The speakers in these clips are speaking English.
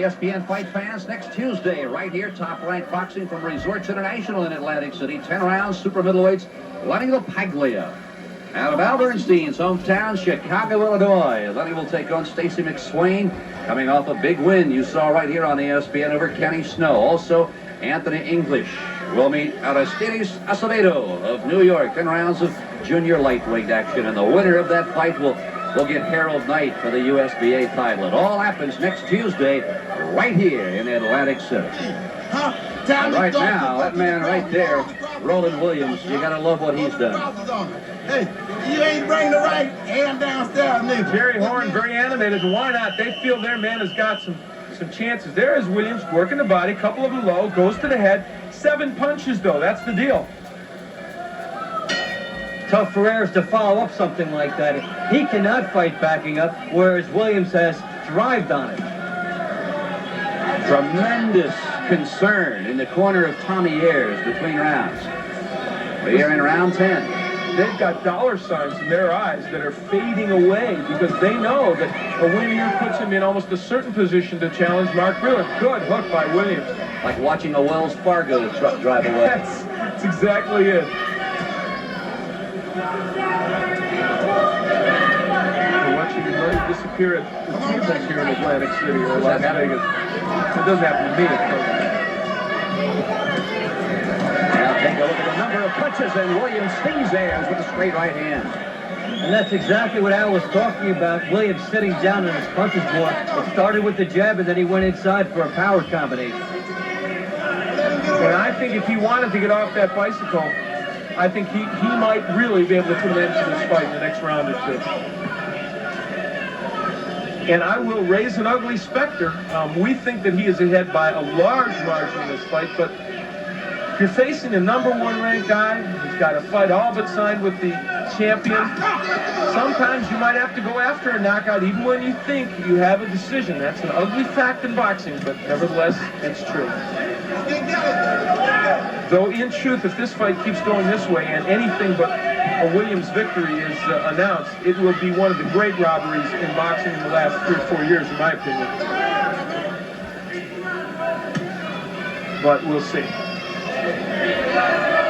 ESPN fight fans, next Tuesday, right here, Top Rank Boxing from Resorts International in Atlantic City. 10 rounds, super middleweights, Lenny LaPaglia. Out of Al Bernstein's hometown, Chicago, Illinois. Lenny will take on Stacy McSwain, coming off a big win you saw right here on ESPN over Kenny Snow. Also, Anthony English will meet Aristides Acevedo of New York. 10 rounds of junior lightweight action, and the winner of that fight will get Harold Knight for the USBA title. It all happens next Tuesday, right here in Atlantic City. And right now, that man right there, Rollin Williams, you gotta love what he's done. Hey, you ain't bring the right hand downstairs, nigga. Jerry Horn, very animated, and why not? They feel their man has got some chances. There is Williams working the body, couple of them low, goes to the head. 7 punches, though. That's the deal. Tough for Ayers to follow up something like that. He cannot fight backing up, whereas Williams has thrived on it. Tremendous concern in the corner of Tommy Ayers between rounds. We're here in round 10. They've got dollar signs in their eyes that are fading away because they know that a win here puts him in almost a certain position to challenge Mark Brewer. Good hook by Williams. Like watching a Wells Fargo truck drive away. That's exactly it. We're watching him let it disappear at the tables here in Atlantic City or Las Vegas. It doesn't happen to me. Now take a look at the number of punches, and Williams stings Ayers with a straight right hand. And that's exactly what Al was talking about. Williams sitting down in his punches more. It started with the jab, and then he went inside for a power combination. And I think if he wanted to get off that bicycle, I think he might really be able to put an end to this fight in the next round or two. And I will raise an ugly specter. We think that he is ahead by a large margin in this fight, but if you're facing a #1 ranked guy, he's got a fight all but signed with the champion. Sometimes you might have to go after a knockout even when you think you have a decision. That's an ugly fact in boxing, but nevertheless, it's true. Though in truth, if this fight keeps going this way and anything but a Williams victory is announced, it will be one of the great robberies in boxing in the last 3 or 4 years, in my opinion. But we'll see.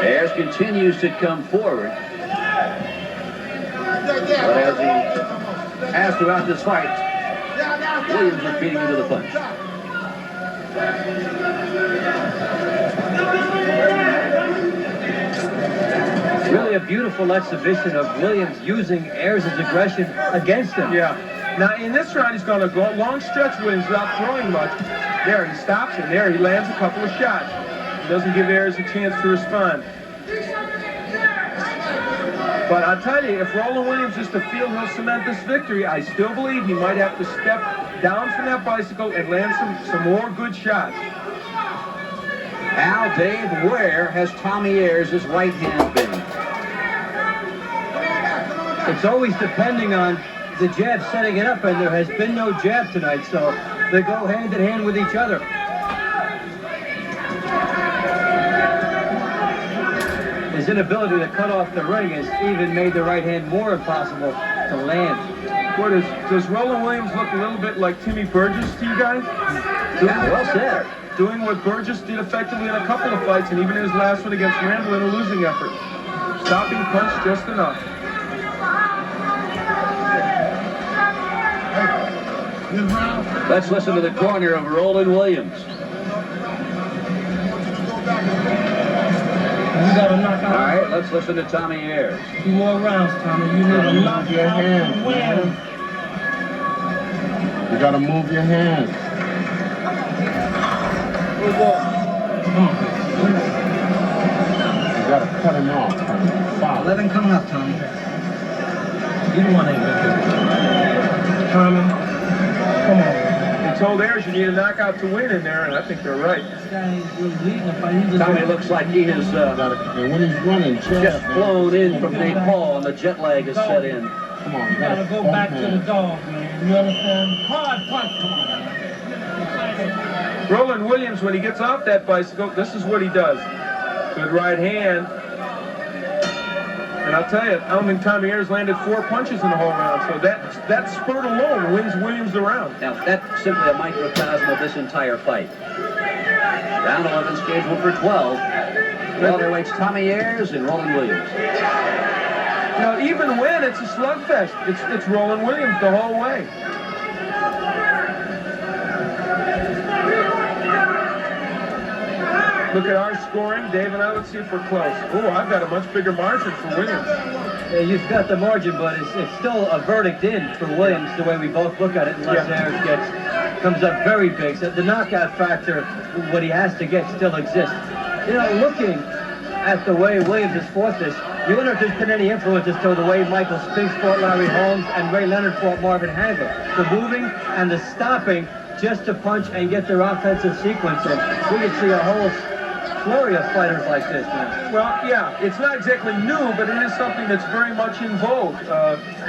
Ayers continues to come forward. But as he has throughout this fight, Williams is beating into the punch. Really a beautiful exhibition of Williams using Ayers' aggression against him. Yeah. Now, in this round, he's going to go long stretch Williams without throwing much. There, he stops, and there he lands a couple of shots. He doesn't give Ayers a chance to respond. But I'll tell you, if Rollin Williams is to feel he'll cement this victory, I still believe he might have to step down from that bicycle and land some more good shots. Al, Dave, where has Tommy Ayers' right hand been? It's always depending on the jab setting it up, and there has been no jab tonight, so they go hand in hand with each other. His inability to cut off the ring has even made the right hand more impossible to land. What does Rollin Williams look a little bit like Timmy Burgess to you guys? Yeah, well said. Doing what Burgess did effectively in a couple of fights, and even in his last one against Randall in a losing effort. Stopping punch just enough. Let's listen to the corner of Rollin Williams. You gotta knock out. All right, let's listen to Tommy Ayers. 2 more rounds, Tommy. You need to knock your hand. Win. You gotta move your hands. Come on. You gotta cut him off, Tommy. Let him come up, Tommy. You don't want anything. Tommy, come on. They told Ayers you need a knockout to win in there, and I think they're right. This guy is leading the fight. Tommy looks like he has And when he's running, just flown in from Nepal, and the jet lag has set in. Come on, You gotta go back to the dog, man. You understand? Hard punch. Come on, man. Rollin Williams, when he gets off that bicycle, this is what he does. Good right hand. And I'll tell you, I don't think Tommy Ayers landed 4 punches in the whole round, so that spurt alone wins Williams the round. Now, that's simply a microcosm of this entire fight. Round 11 scheduled for 12. Welterweights Tommy Ayers and Rollin Williams. You know, even when it's a slugfest, it's Rollin Williams the whole way. Look at our scoring, Dave and I. Let's see if we're close. Oh, I've got a much bigger margin for Williams. Yeah, you've got the margin, but it's still a verdict in for Williams the way we both look at it, unless Ayers comes up very big. So the knockout factor, what he has to get, still exists. You know, looking at the way Williams has fought this, you wonder if there's been any influences to the way Michael Spinks fought Larry Holmes and Ray Leonard fought Marvin Hagler. The moving and the stopping just to punch and get their offensive sequence in. We could see a whole flurry of fighters like this now. Well, yeah, it's not exactly new, but it is something that's very much in vogue.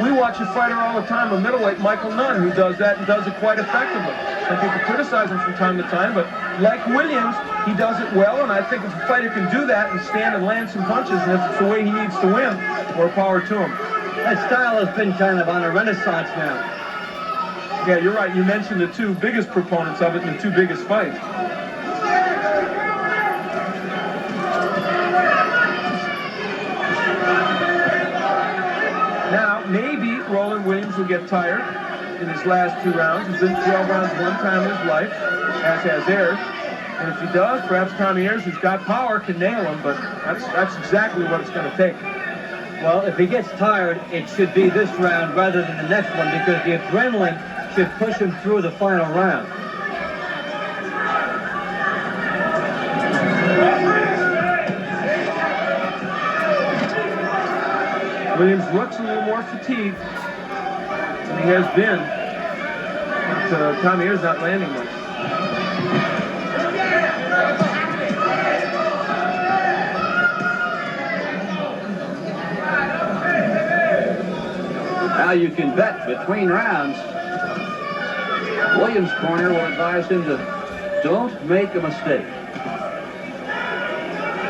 We watch a fighter all the time, a middleweight, Michael Nunn, who does that and does it quite effectively. Some people criticize him from time to time, but like Williams, he does it well, and I think if a fighter can do that and stand and land some punches, and if it's the way he needs to win, more power to him. That style has been kind of on a renaissance now. Yeah, you're right. You mentioned the two biggest proponents of it in the two biggest fights. Now, maybe Rollin Williams will get tired in his last 2 rounds. He's been 12 rounds one time in his life, as has Ayers. And if he does, perhaps Tommy Ayers, who's got power, can nail him, but that's exactly what it's going to take. Well, if he gets tired, it should be this round rather than the next one, because the adrenaline should push him through the final round. Williams looks a little more fatigued than he has been. But Tommy Ayers not landing much. Now you can bet between rounds. Williams' corner will advise him to don't make a mistake.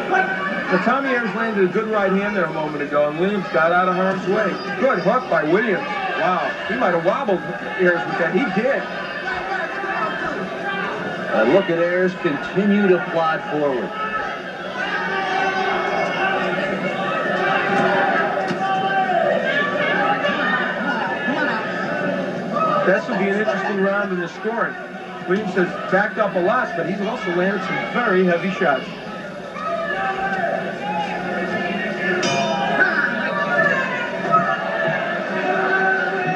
Now, Tommy Ayers landed a good right hand there a moment ago, and Williams got out of harm's way. Good hook by Williams. Wow, he might have wobbled Ayers with that. He did. Look at Ayers continue to plod forward. This will be an interesting round in the scoring. Williams has backed up a lot, but he's also landed some very heavy shots.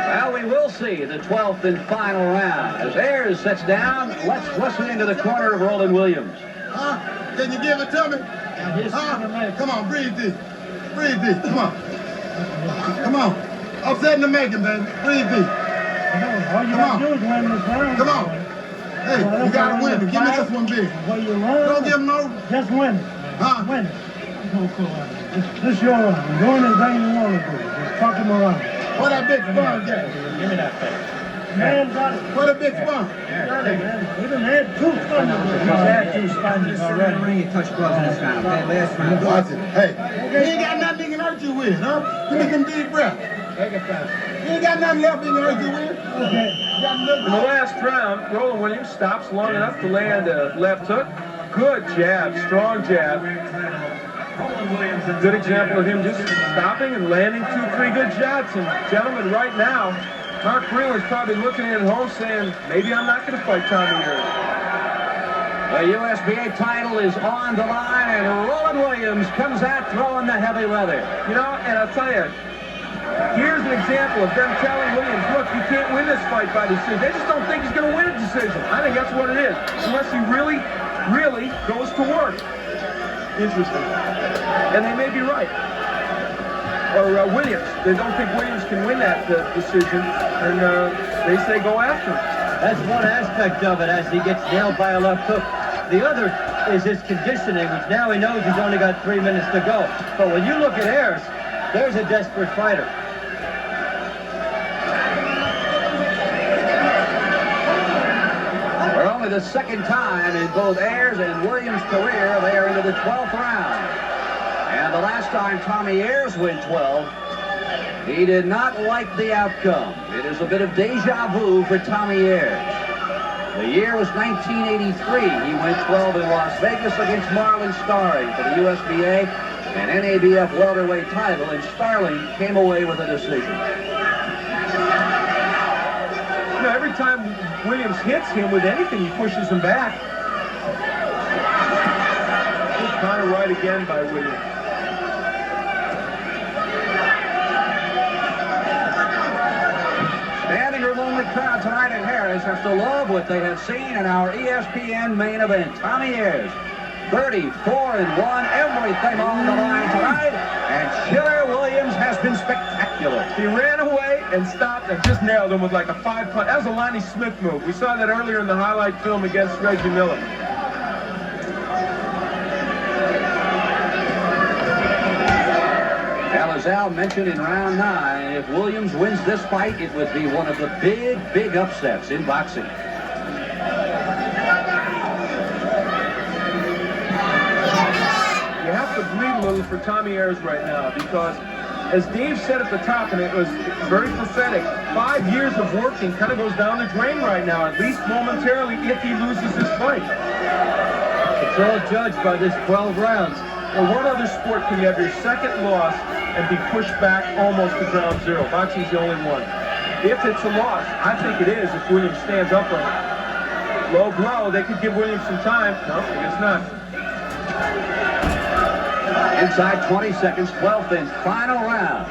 Well, we will see the 12th and final round. As Ayers sits down, let's listen into the corner of Rollin Williams. Huh? Can you give it to me? Huh? Come on, breathe deep. Breathe deep. Come on. Come on. Upset in the making, baby. Breathe deep. All you got to do is win this round. Come on. Hey, you got to win. Give me this one big. Well, you learn. Don't give him no. Just win it. Huh? Win it. This your round. You're doing anything you want to do. Just fuck him around. What that big sponge got? Give me that thing. Man got it. What a big sponge. Got it, man. He done had 2 sponges. He's had 2 sponges already. You touch gloves in this round, okay? Last round. Watch it. Hey, he ain't got nothing he can hurt you with, huh? Give me some deep breath. Take it back. He ain't got nothing left he can hurt you with. Okay. In the last round, Rollin Williams stops long enough to land a left hook. Good jab, strong jab. Good example of him just stopping and landing 2-3 good shots. And gentlemen, right now, Mark Freeland's probably looking at home saying, maybe I'm not going to fight Tommy Ayers. The USBA title is on the line, and Rollin Williams comes out throwing the heavy leather. You know, and I'll tell you, here's an example of them telling Williams, look, you can't win this fight by decision. They just don't think he's going to win a decision. I think that's what it is, unless he really, really goes to work. Interesting. And they may be right. Or Williams. They don't think Williams can win that decision, and they say go after him. That's one aspect of it as he gets nailed by a left hook. The other is his conditioning, which now he knows he's only got 3 minutes to go. But when you look at Ayers, there's a desperate fighter. For only the second time in both Ayers and Williams' career, they are into the 12th round. And the last time Tommy Ayers went 12, he did not like the outcome. It is a bit of deja vu for Tommy Ayers. The year was 1983. He went 12 in Las Vegas against Marlon Starling for the USBA and NABF welterweight title, and Starling came away with a decision. You know, every time Williams hits him with anything, he pushes him back. Kind of right again by Williams. Standing room only crowd tonight at Harris has to love what they have seen in our ESPN main event. Tommy Ayers, 34-1, everything on the line tonight, and Chiller Williams has been spectacular. He ran away and stopped and just nailed him with like a 5-punt. That was a Lonnie Smith move. We saw that earlier in the highlight film against Reggie Miller. As Al mentioned in round 9, if Williams wins this fight, it would be one of the big upsets in boxing. You have to bleed a little for Tommy Ayers right now because, as Dave said at the top, and it was very prophetic, 5 years of working kind of goes down the drain right now, at least momentarily, if he loses this fight. It's all judged by this 12 rounds. Well, what other sport can you have your second loss and be pushed back almost to ground zero? Boxing's the only one. If it's a loss, I think it is if Williams stands up on it. Low blow, they could give Williams some time. No, I guess not. Inside 20 seconds, 12th and final round.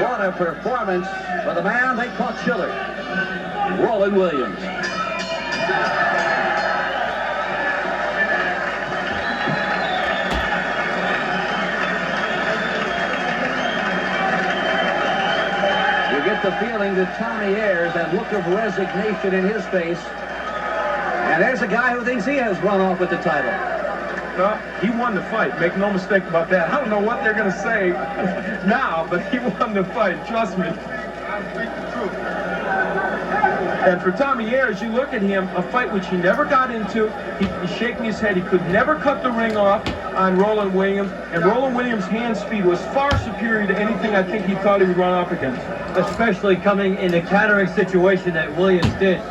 What a performance for the man they call Chiller, Rollin Williams. You get the feeling that Tommy Ayers, that look of resignation in his face, and there's a guy who thinks he has run off with the title. No, he won the fight. Make no mistake about that. I don't know what they're going to say now, but he won the fight. Trust me. And for Tommy Ayers, you look at him, a fight which he never got into. He's shaking his head. He could never cut the ring off on Rollin Williams. And Rollin Williams' hand speed was far superior to anything I think he thought he would run up against. Especially coming in the countering situation that Williams did.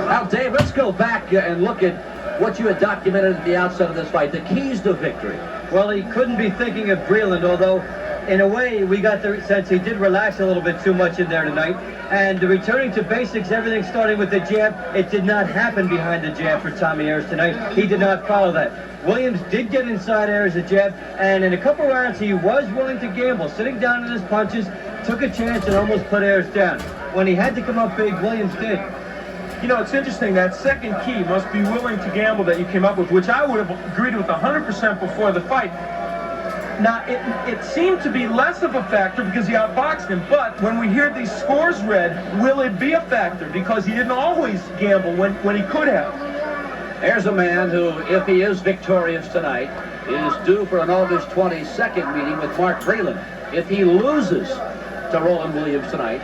Now, Dave, let's go back and look at what you had documented at the outset of this fight, the keys to victory. Well, he couldn't be thinking of Breland, although in a way we got the sense he did relax a little bit too much in there tonight. And returning to basics, everything starting with the jab, it did not happen behind the jab for Tommy Ayers tonight. He did not follow that. Williams did get inside Ayers' jab, and in a couple rounds he was willing to gamble, sitting down in his punches, took a chance and almost put Ayers down. When he had to come up big, Williams did. You know, it's interesting, that second key, must be willing to gamble, that you came up with, which I would have agreed with 100% before the fight. Now, it seemed to be less of a factor because he outboxed him, but when we hear these scores read, will it be a factor? Because he didn't always gamble when he could have. There's a man who, if he is victorious tonight, is due for an August 22nd meeting with Mark Breland. If he loses to Rollin Williams tonight,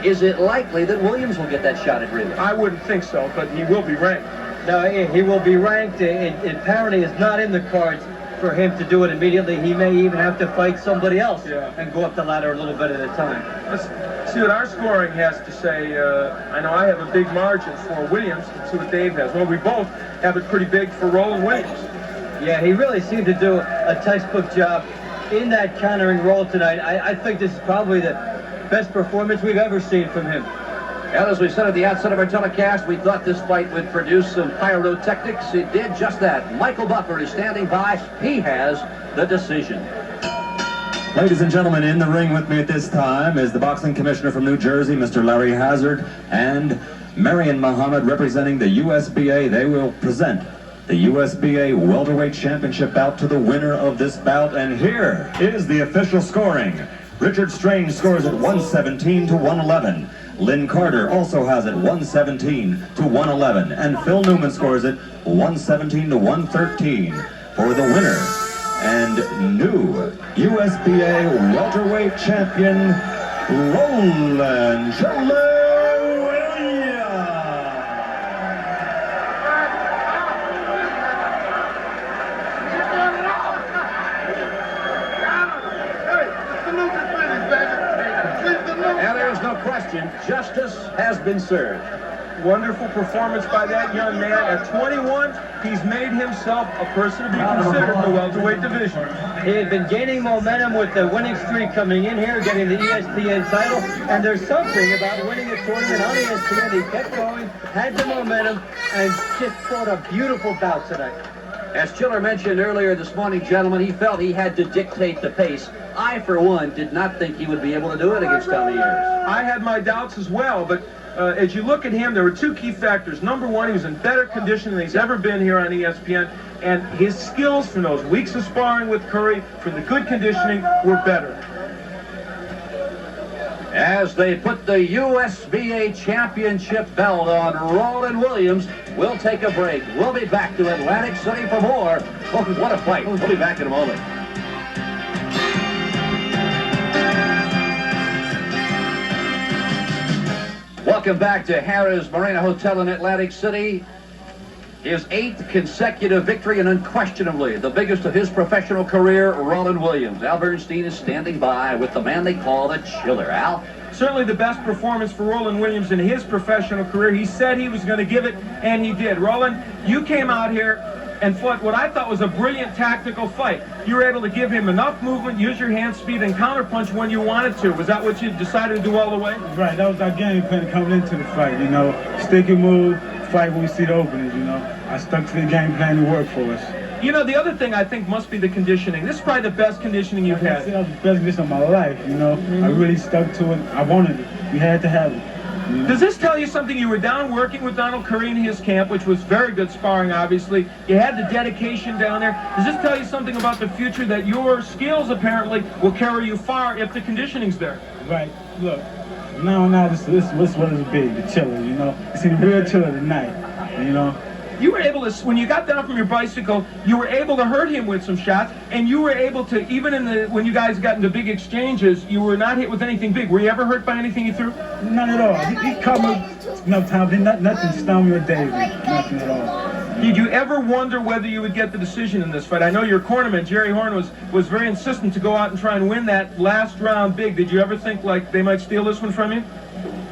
is it likely that Williams will get that shot at Breland? I wouldn't think so, but he will be ranked. No, he will be ranked. It apparently is not in the cards for him to do it immediately. He may even have to fight somebody else and go up the ladder a little bit at a time. Let's see what our scoring has to say. I know I have a big margin for Williams. Let's see what Dave has. Well, we both have it pretty big for Rollin Williams. Yeah, he really seemed to do a textbook job in that countering role tonight. I think this is probably the best performance we've ever seen from him. And as we said at the outset of our telecast, we thought this fight would produce some pyrotechnics. It did just that. Michael Buffer is standing by. He has the decision. Ladies and gentlemen, in the ring with me at this time is the boxing commissioner from New Jersey, Mr. Larry Hazard, and Marion Muhammad representing the USBA. They will present the USBA Welterweight Championship bout to the winner of this bout. And here is the official scoring. Richard Strange scores at 117 to 111. Lynn Carter also has it 117 to 111. And Phil Newman scores it 117 to 113 for the winner and new USBA welterweight champion, Rollin Williams. And there's no question, justice has been served. Wonderful performance by that young man. At 21, he's made himself a person to be considered in the welterweight division. He had been gaining momentum with the winning streak coming in here, getting the ESPN title, and there's something about winning a tournament on ESPN. He kept going, had the momentum, and just fought a beautiful bout tonight. As Chiller mentioned earlier this morning, gentlemen, he felt he had to dictate the pace. I, for one, did not think he would be able to do it against Tommy Ayers. I had my doubts as well, but as you look at him, there were two key factors. Number one, he was in better condition than he's ever been here on ESPN, and his skills from those weeks of sparring with Curry, from the good conditioning, were better. As they put the USBA championship belt on Rollin Williams, we'll take a break. We'll be back to Atlantic City for more. Oh, what a fight. We'll be back in a moment. Welcome back to Harrah's Marina Hotel in Atlantic City. His 8th consecutive victory, and unquestionably the biggest of his professional career, Rollin Williams. Al Bernstein is standing by with the man they call the Chiller. Al? Certainly the best performance for Rollin Williams in his professional career. He said he was going to give it, and he did. Rollin, you came out here and fought what I thought was a brilliant tactical fight. You were able to give him enough movement, use your hand speed, and counterpunch when you wanted to. Was that what you decided to do all the way? Right, that was our game plan coming into the fight, you know. Stick and move, fight when we see the openings, you know. I stuck to the game plan to work for us. You know, the other thing I think must be the conditioning. This is probably the best conditioning you've had. That was the best condition of my life, you know. I really stuck to it. I wanted it. We had to have it. You know? Does this tell you something? You were down working with Donald Curry in his camp, which was very good sparring, obviously. You had the dedication down there. Does this tell you something about the future, that your skills apparently will carry you far if the conditioning's there? Right. Look, now this is what it's big, the Chiller, you know. See the real Chiller tonight, you know. You were able to, when you got down from your bicycle, you were able to hurt him with some shots, and you were able to, even when you guys got into big exchanges, you were not hit with anything big. Were you ever hurt by anything he threw? None at all. He caught me enough times. Nothing stunned me or dazed me. Nothing at all. Did you ever wonder whether you would get the decision in this fight? I know your cornerman, Jerry Horn, was very insistent to go out and try and win that last round big. Did you ever think, like, they might steal this one from you?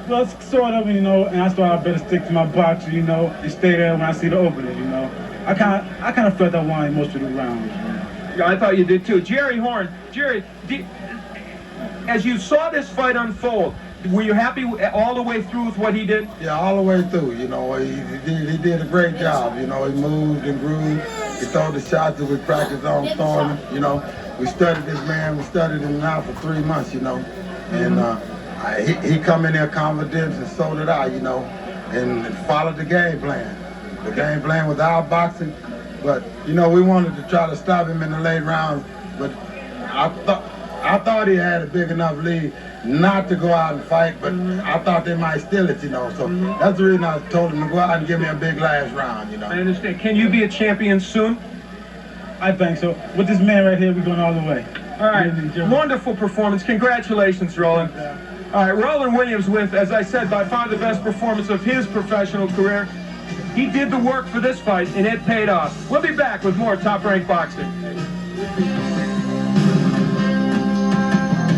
Well, sort of, you know, and I thought I better stick to my boxing, you know, and stay there when I see the opening, you know. I kind of felt I won most of the rounds. You know? Yeah, I thought you did too. Jerry Horn, Jerry, as you saw this fight unfold, were you happy all the way through with what he did? Yeah, all the way through, you know. He did a great job, you know. He moved and grew. He threw the shots that we practiced on throwing, you know. We studied this man. We studied him now for 3 months, you know. And he come in there confident, and so did I, you know, and followed the game plan. The game plan was our boxing, but, you know, we wanted to try to stop him in the late rounds, but I thought he had a big enough lead not to go out and fight, but I thought they might steal it, you know, so that's the reason I told him to go out and give me a big last round, you know. I understand. Can you be a champion soon? I think so. With this man right here, we're going all the way. All right. Wonderful performance. Congratulations, Rollin. All right, Rollin Williams with, as I said, by far the best performance of his professional career. He did the work for this fight, and it paid off. We'll be back with more Top Rank Boxing.